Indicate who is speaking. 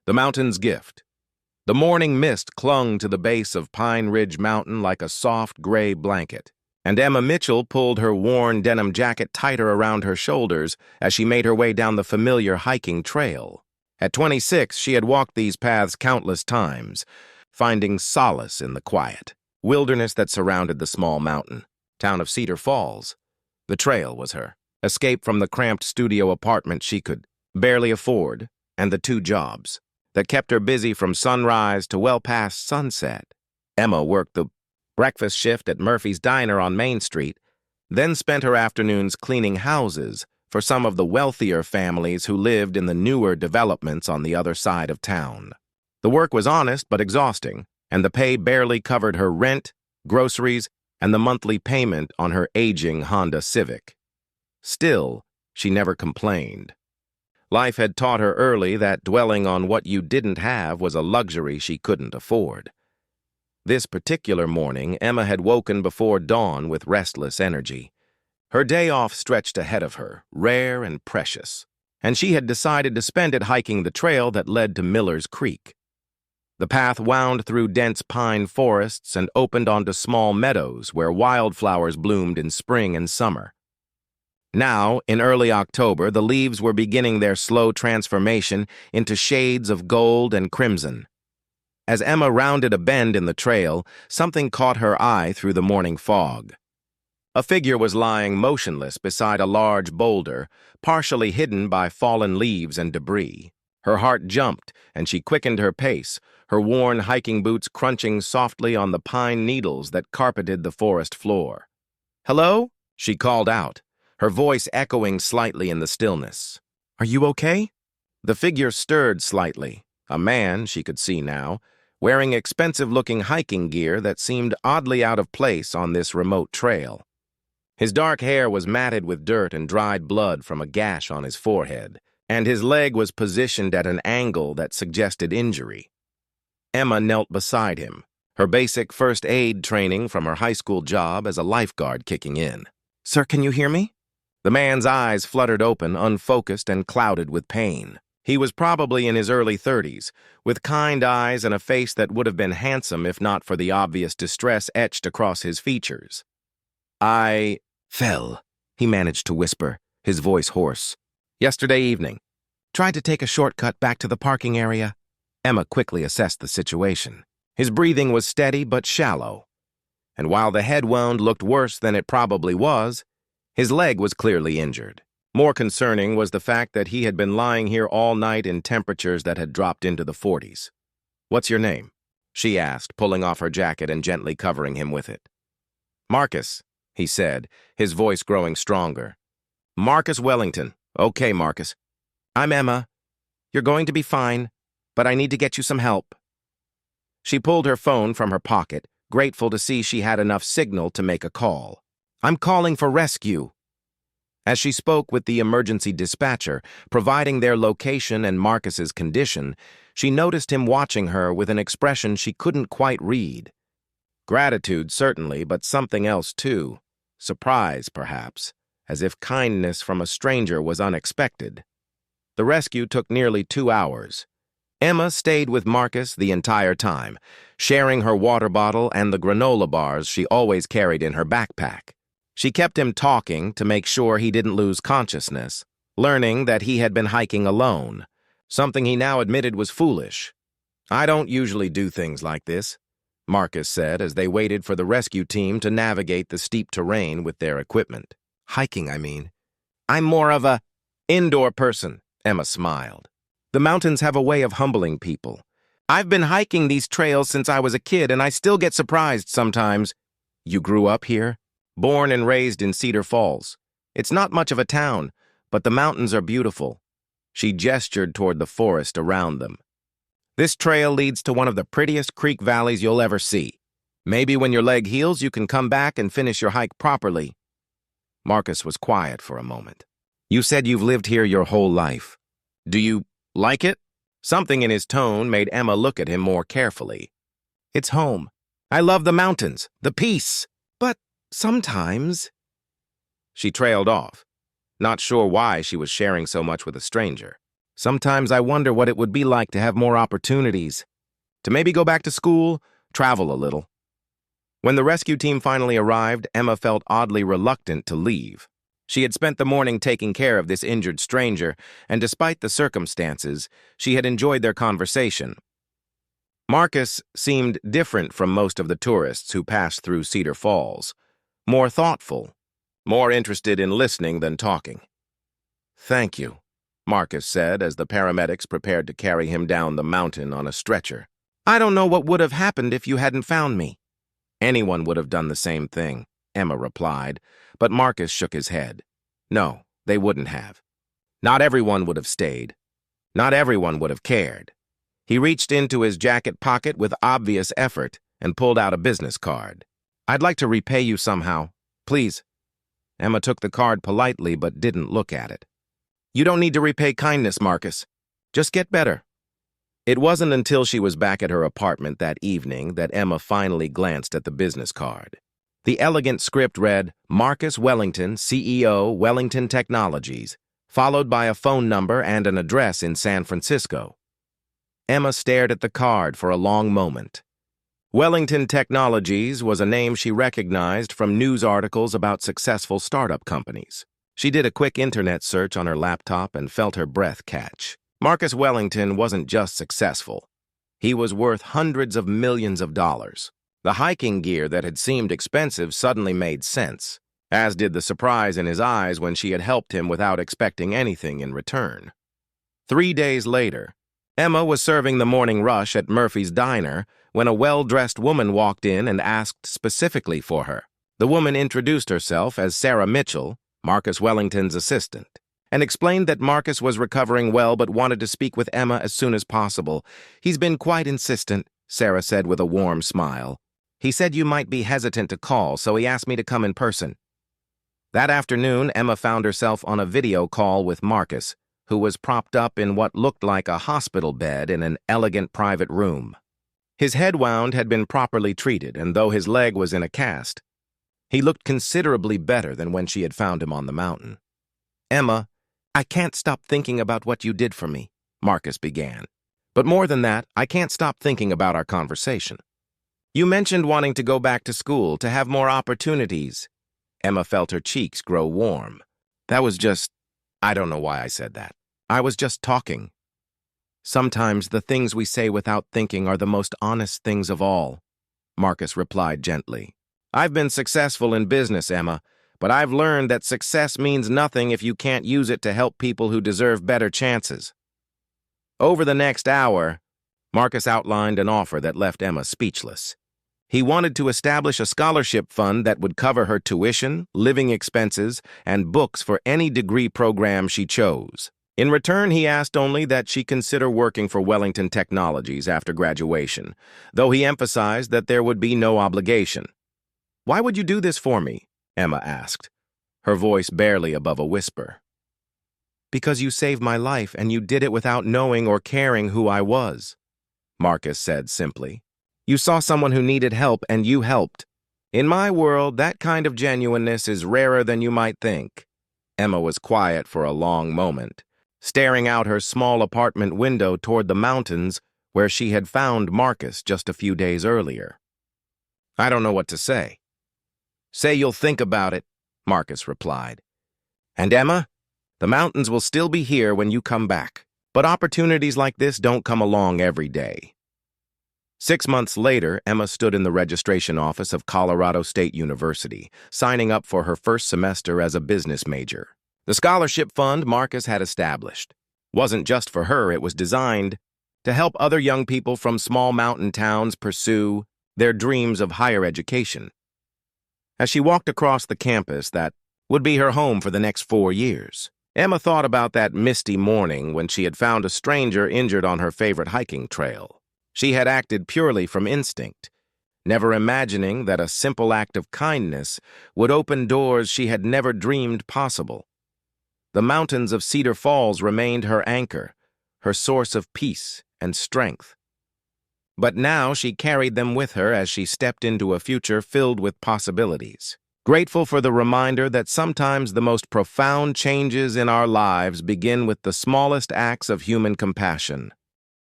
Speaker 1: The mountain's gift. The morning mist clung to the base of Pine Ridge Mountain like a soft gray blanket, and Emma Mitchell pulled her worn denim jacket tighter around her shoulders as she made her way down the familiar hiking trail. At 26, she had walked these paths countless times, finding solace in the quiet wilderness that surrounded the small mountain town of Cedar Falls. The trail was her escape from the cramped studio apartment she could barely afford, and the two jobs that kept her busy from sunrise to well past sunset. Emma worked the breakfast shift at Murphy's Diner on Main Street, then spent her afternoons cleaning houses for some of the wealthier families who lived in the newer developments on the other side of town. The work was honest but exhausting, and the pay barely covered her rent, groceries, and the monthly payment on her aging Honda Civic. Still, she never complained. Life had taught her early that dwelling on what you didn't have was a luxury she couldn't afford. This particular morning, Emma had woken before dawn with restless energy. Her day off stretched ahead of her, rare and precious, and she had decided to spend it hiking the trail that led to Miller's Creek. The path wound through dense pine forests and opened onto small meadows where wildflowers bloomed in spring and summer. Now, in early October, the leaves were beginning their slow transformation into shades of gold and crimson. As Emma rounded a bend in the trail, something caught her eye through the morning fog. A figure was lying motionless beside a large boulder, partially hidden by fallen leaves and debris. Her heart jumped, and she quickened her pace, her worn hiking boots crunching softly on the pine needles that carpeted the forest floor. "Hello?" she called out, her voice echoing slightly in the stillness. "Are you okay?" The figure stirred slightly, a man, she could see now, wearing expensive-looking hiking gear that seemed oddly out of place on this remote trail. His dark hair was matted with dirt and dried blood from a gash on his forehead, and his leg was positioned at an angle that suggested injury. Emma knelt beside him, her basic first aid training from her high school job as a lifeguard kicking in. "Sir, can you hear me?" The man's eyes fluttered open, unfocused and clouded with pain. He was probably in his early 30s, with kind eyes and a face that would have been handsome if not for the obvious distress etched across his features. "I fell," he managed to whisper, his voice hoarse. "Yesterday evening. Tried to take a shortcut back to the parking area." Emma quickly assessed the situation. His breathing was steady but shallow, and while the head wound looked worse than it probably was, his leg was clearly injured. More concerning was the fact that he had been lying here all night in temperatures that had dropped into the 40s. "What's your name?" she asked, pulling off her jacket and gently covering him with it. "Marcus," he said, his voice growing stronger. "Marcus Wellington. Okay, Marcus. I'm Emma. You're going to be fine, but I need to get you some help." She pulled her phone from her pocket, grateful to see she had enough signal to make a call. "I'm calling for rescue." As she spoke with the emergency dispatcher, providing their location and Marcus's condition, she noticed him watching her with an expression she couldn't quite read. Gratitude, certainly, but something else, too. Surprise, perhaps, as if kindness from a stranger was unexpected. The rescue took nearly 2 hours. Emma stayed with Marcus the entire time, sharing her water bottle and the granola bars she always carried in her backpack. She kept him talking to make sure he didn't lose consciousness, learning that he had been hiking alone, something he now admitted was foolish. "I don't usually do things like this," Marcus said as they waited for the rescue team to navigate the steep terrain with their equipment. "Hiking, I mean." "I'm more of a indoor person," Emma smiled. "The mountains have a way of humbling people. I've been hiking these trails since I was a kid, and I still get surprised sometimes." "You grew up here?" "Born and raised in Cedar Falls. It's not much of a town, but the mountains are beautiful." She gestured toward the forest around them. "This trail leads to one of the prettiest creek valleys you'll ever see. Maybe when your leg heals, you can come back and finish your hike properly." Marcus was quiet for a moment. "You said you've lived here your whole life. Do you like it?" Something in his tone made Emma look at him more carefully. "It's home. I love the mountains, the peace. But sometimes—" She trailed off, not sure why she was sharing so much with a stranger. Sometimes I wonder what it would be like to have more opportunities. To maybe go back to school, travel a little. When the rescue team finally arrived, Emma felt oddly reluctant to leave. She had spent the morning taking care of this injured stranger, and despite the circumstances, she had enjoyed their conversation. Marcus seemed different from most of the tourists who passed through Cedar Falls. More thoughtful, more interested in listening than talking. "Thank you," Marcus said as the paramedics prepared to carry him down the mountain on a stretcher. "I don't know what would have happened if you hadn't found me." "Anyone would have done the same thing," Emma replied, but Marcus shook his head. No, they wouldn't have. Not everyone would have stayed. Not everyone would have cared. He reached into his jacket pocket with obvious effort and pulled out a business card. "I'd like to repay you somehow. Please." Emma took the card politely but didn't look at it. "You don't need to repay kindness, Marcus. Just get better." It wasn't until she was back at her apartment that evening that Emma finally glanced at the business card. The elegant script read, "Marcus Wellington, CEO, Wellington Technologies," followed by a phone number and an address in San Francisco. Emma stared at the card for a long moment. Wellington Technologies was a name she recognized from news articles about successful startup companies. She did a quick internet search on her laptop and felt her breath catch. Marcus Wellington wasn't just successful. He was worth hundreds of millions of dollars. The hiking gear that had seemed expensive suddenly made sense, as did the surprise in his eyes when she had helped him without expecting anything in return. 3 days later, Emma was serving the morning rush at Murphy's Diner when a well-dressed woman walked in and asked specifically for her. The woman introduced herself as Sarah Mitchell, Marcus Wellington's assistant, and explained that Marcus was recovering well but wanted to speak with Emma as soon as possible. "He's been quite insistent," Sarah said with a warm smile. "He said you might be hesitant to call, so he asked me to come in person." That afternoon, Emma found herself on a video call with Marcus, who was propped up in what looked like a hospital bed in an elegant private room. His head wound had been properly treated, and though his leg was in a cast, he looked considerably better than when she had found him on the mountain. "Emma, I can't stop thinking about what you did for me," Marcus began. "But more than that, I can't stop thinking about our conversation. You mentioned wanting to go back to school, to have more opportunities." Emma felt her cheeks grow warm. "That was just... I don't know why I said that. I was just talking. Sometimes the things we say without thinking are the most honest things of all," Marcus replied gently. "I've been successful in business, Emma, but I've learned that success means nothing if you can't use it to help people who deserve better chances." Over the next hour, Marcus outlined an offer that left Emma speechless. He wanted to establish a scholarship fund that would cover her tuition, living expenses, and books for any degree program she chose. In return, he asked only that she consider working for Wellington Technologies after graduation, though he emphasized that there would be no obligation. "Why would you do this for me?" Emma asked, her voice barely above a whisper. "Because you saved my life, and you did it without knowing or caring who I was," Marcus said simply. "You saw someone who needed help, and you helped. In my world, that kind of genuineness is rarer than you might think." Emma was quiet for a long moment, staring out her small apartment window toward the mountains where she had found Marcus just a few days earlier. "I don't know what to say." "Say you'll think about it," Marcus replied. "And Emma, the mountains will still be here when you come back, but opportunities like this don't come along every day." 6 months later, Emma stood in the registration office of Colorado State University, signing up for her first semester as a business major. The scholarship fund Marcus had established wasn't just for her, it was designed to help other young people from small mountain towns pursue their dreams of higher education. As she walked across the campus that would be her home for the next 4 years, Emma thought about that misty morning when she had found a stranger injured on her favorite hiking trail. She had acted purely from instinct, never imagining that a simple act of kindness would open doors she had never dreamed possible. The mountains of Cedar Falls remained her anchor, her source of peace and strength. But now she carried them with her as she stepped into a future filled with possibilities. Grateful for the reminder that sometimes the most profound changes in our lives begin with the smallest acts of human compassion.